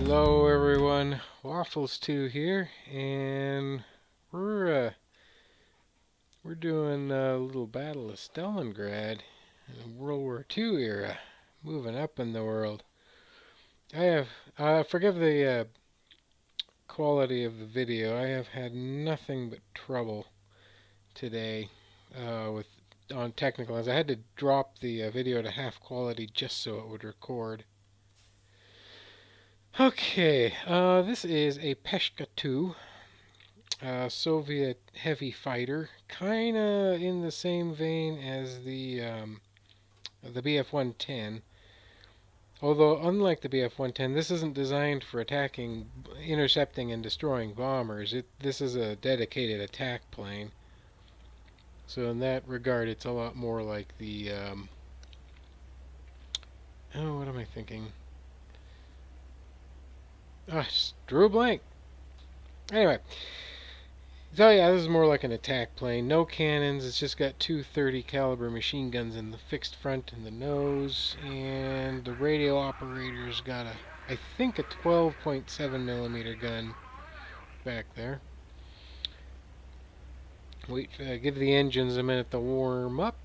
Hello everyone, Waffles2 here, and we're doing a little Battle of Stalingrad in the World War II era, moving up in the world. I have, forgive the quality of the video. I have had nothing but trouble today with on technical. As I had to drop the video to half quality just so it would record. Okay, this is a ShKas, Soviet heavy fighter, kinda in the same vein as the Bf-110. Although, unlike the Bf-110, this isn't designed for attacking, intercepting, and destroying bombers. This is a dedicated attack plane. So in that regard, it's a lot more like the oh, what am I thinking? Ah, just drew a blank. Anyway, so yeah, this is more like an attack plane. No cannons. It's just got two .30 caliber machine guns in the fixed front and the nose, and the radio operator's got I think a 12.7 millimeter gun back there. Wait, give the engines a minute to warm up.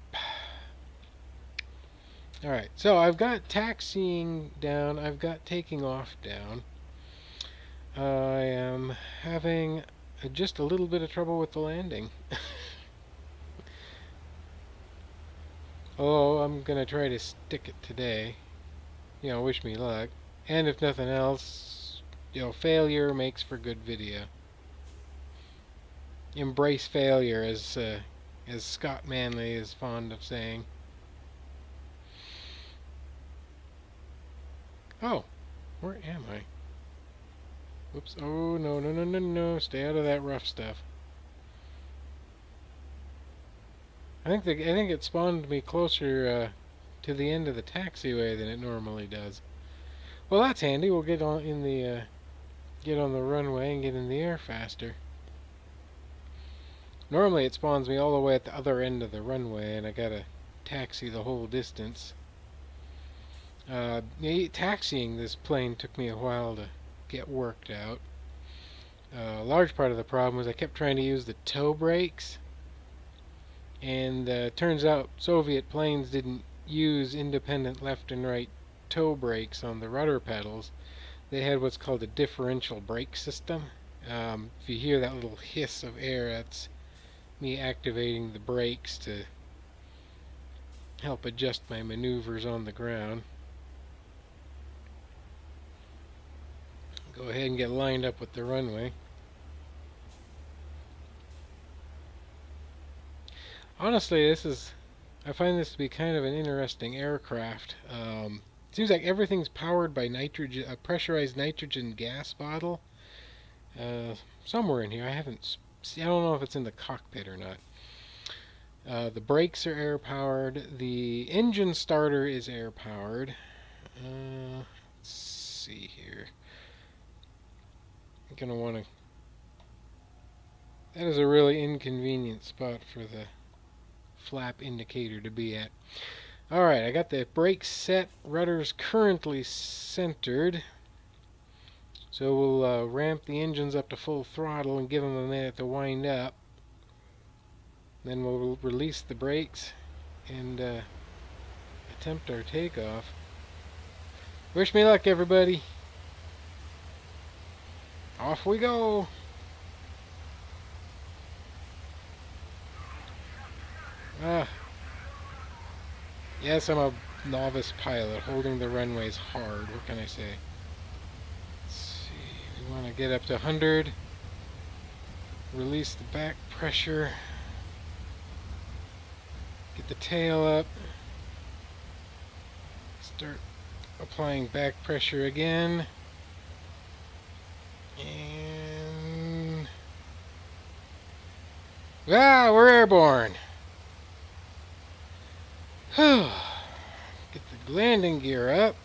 All right, so I've got taxiing down. I've got taking off down. I am having just a little bit of trouble with the landing. Oh, I'm gonna try to stick it today. Wish me luck. And if nothing else, failure makes for good video. Embrace failure, as Scott Manley is fond of saying. Oh, where am I? Whoops. Oh, no, no, no, no, no. Stay out of that rough stuff. I think it spawned me closer to the end of the taxiway than it normally does. Well, that's handy. We'll get on get on the runway and get in the air faster. Normally it spawns me all the way at the other end of the runway, and I gotta taxi the whole distance. Taxiing this plane took me a while to get worked out. A large part of the problem was I kept trying to use the toe brakes, and turns out Soviet planes didn't use independent left and right toe brakes on the rudder pedals. They had what's called a differential brake system. If you hear that little hiss of air, that's me activating the brakes to help adjust my maneuvers on the ground. Go ahead and get lined up with the runway. Honestly, I find this to be kind of an interesting aircraft. Seems like everything's powered by nitrogen, a pressurized nitrogen gas bottle. Somewhere in here, I don't know if it's in the cockpit or not. The brakes are air powered. The engine starter is air powered. Let's see here. I'm gonna want to. That is a really inconvenient spot for the flap indicator to be at. Alright, I got the brakes set, rudders currently centered. So we'll ramp the engines up to full throttle and give them a minute to wind up. Then we'll release the brakes and attempt our takeoff. Wish me luck, everybody. Off we go. Yes, I'm a novice pilot. Holding the runway's hard. What can I say? Let's see. We want to get up to 100. Release the back pressure. Get the tail up. Start applying back pressure again. And we're airborne. Get the landing gear up.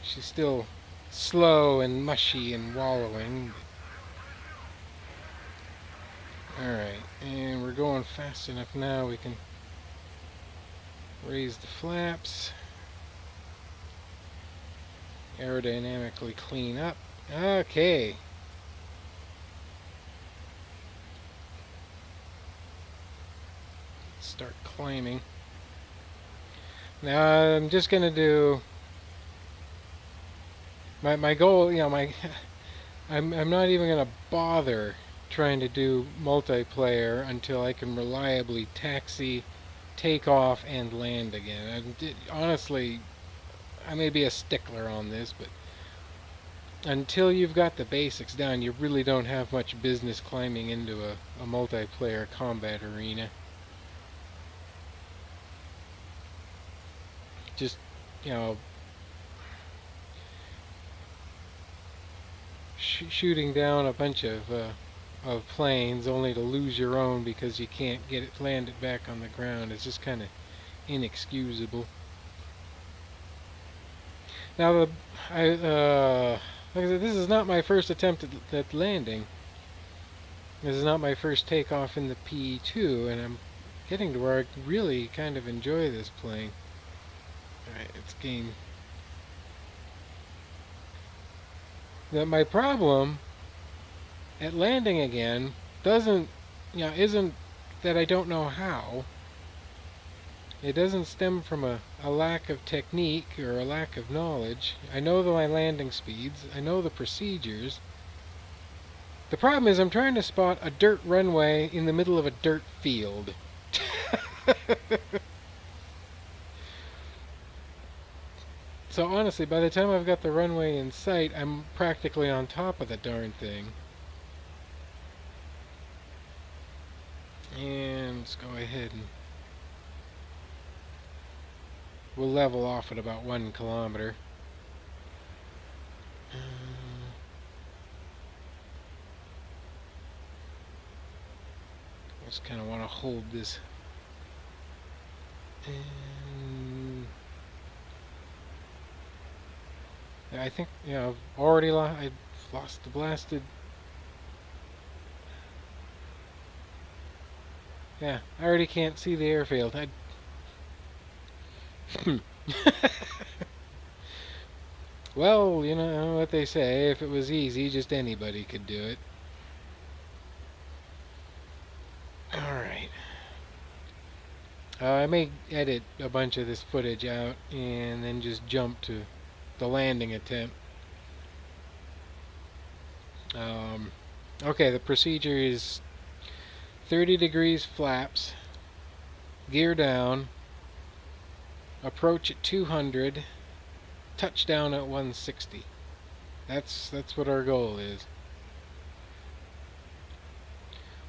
She's still slow and mushy and wallowing. Alright, and we're going fast enough now we can raise the flaps. aerodynamically clean up. Okay. Start climbing. Now I'm just gonna do my goal. You know, my I'm not even gonna bother trying to do multiplayer until I can reliably taxi, take off, and land again. Honestly, I may be a stickler on this, but until you've got the basics down, you really don't have much business climbing into a multiplayer combat arena. Just, you know, shooting down a bunch of planes only to lose your own because you can't get it landed back on the ground is just kind of inexcusable. Now, like I said, this is not my first attempt at landing. This is not my first takeoff in the P2, and I'm getting to where I really kind of enjoy this plane. Alright, let's gain. My problem at landing again isn't that I don't know how. It doesn't stem from a lack of technique or a lack of knowledge. I know my landing speeds. I know the procedures. The problem is I'm trying to spot a dirt runway in the middle of a dirt field. So honestly, by the time I've got the runway in sight, I'm practically on top of the darn thing. And let's go ahead and we'll level off at about 1 kilometer. Just kind of want to hold this. And I think, I've already I've lost the blasted. Yeah, I already can't see the airfield. Well, you know what they say, if it was easy, just anybody could do it. Alright. I may edit a bunch of this footage out and then just jump to the landing attempt. Okay, the procedure is 30 degrees flaps, gear down, approach at 200, touchdown at 160. That's what our goal is.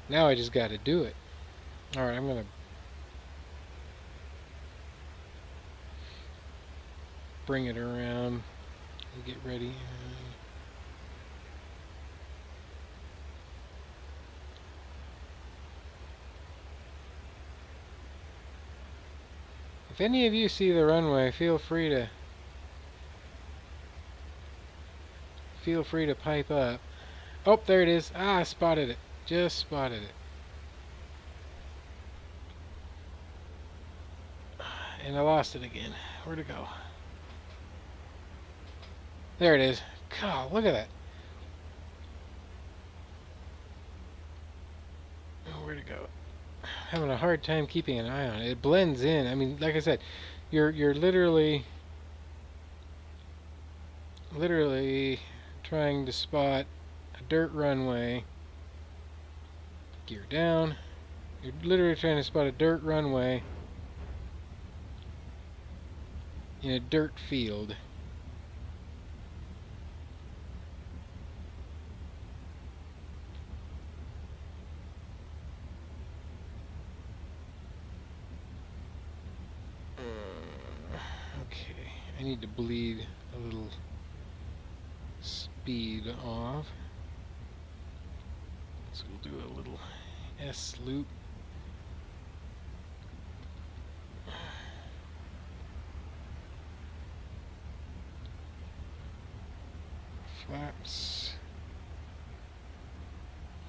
Now I just got to do it. Alright, I'm going to bring it around and get ready. If any of you see the runway, feel free to pipe up. Oh, there it is. Ah, I spotted it. Just spotted it. And I lost it again. Where'd it go? There it is. God, look at that. Oh, where'd it go? Having a hard time keeping an eye on it. It blends in. I mean, like I said, you're literally trying to spot a dirt runway. Gear down. You're literally trying to spot a dirt runway in a dirt field. Okay, I need to bleed a little speed off. So we'll do a little S loop.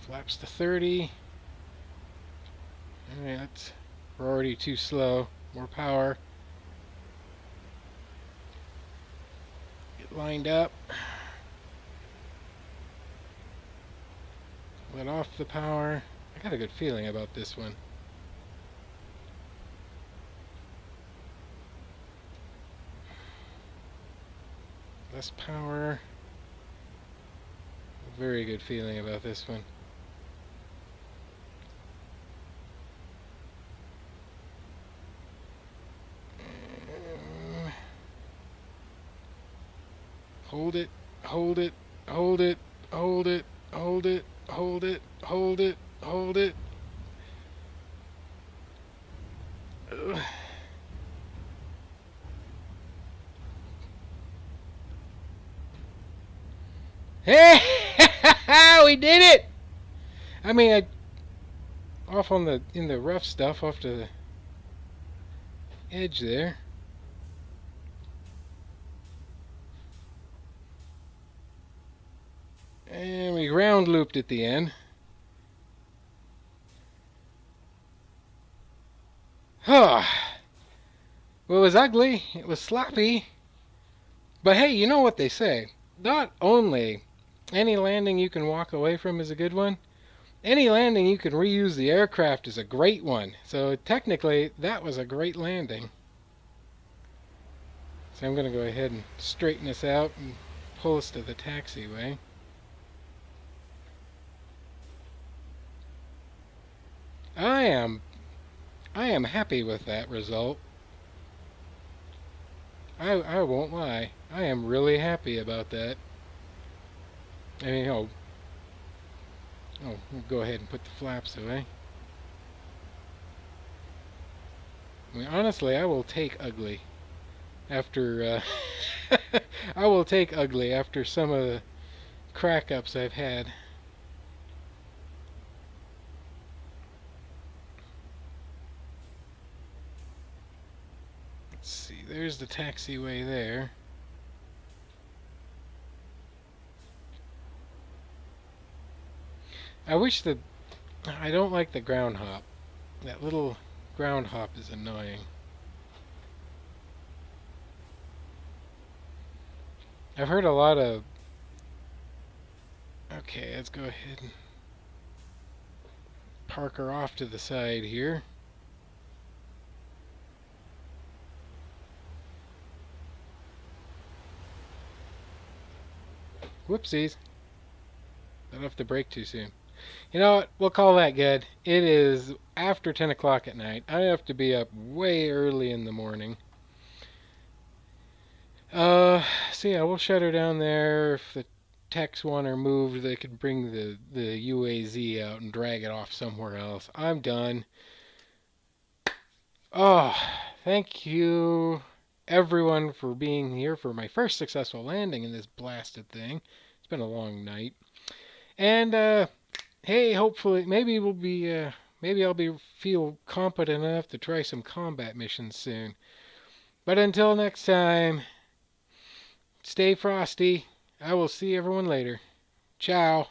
Flaps to 30. Alright, we're already too slow. More power. Get it lined up. Let off the power. I got a good feeling about this one. Less power. Very good feeling about this one. Hold it, hold it, hold it, hold it, hold it, hold it, hold it, hold it. Hey! We did it! I mean, off on the in the rough stuff, off to the edge there. And we ground looped at the end. Huh. Well, it was ugly. It was sloppy. But hey, you know what they say. Not only any landing you can walk away from is a good one, any landing you can reuse the aircraft is a great one. So technically, that was a great landing. So I'm going to go ahead and straighten this out and pull us to the taxiway. I am happy with that result. I won't lie. I am really happy about that. I mean, we'll go ahead and put the flaps away. I mean, honestly, I will take ugly after I will take ugly after some of the crack-ups I've had. Let's see, there's the taxiway there. I wish that I don't like the ground hop. That little ground hop is annoying. I've heard a lot of... Okay, let's go ahead and park her off to the side here. Whoopsies. Let off the brake too soon. You know what? We'll call that good. It is after 10 o'clock at night. I have to be up way early in the morning. So yeah, we'll shut her down there. If the techs want her moved, they could bring the UAZ out and drag it off somewhere else. I'm done. Oh, thank you everyone for being here for my first successful landing in this blasted thing. It's been a long night. And hey, hopefully maybe I'll be feel competent enough to try some combat missions soon. But until next time, stay frosty. I will see everyone later. Ciao.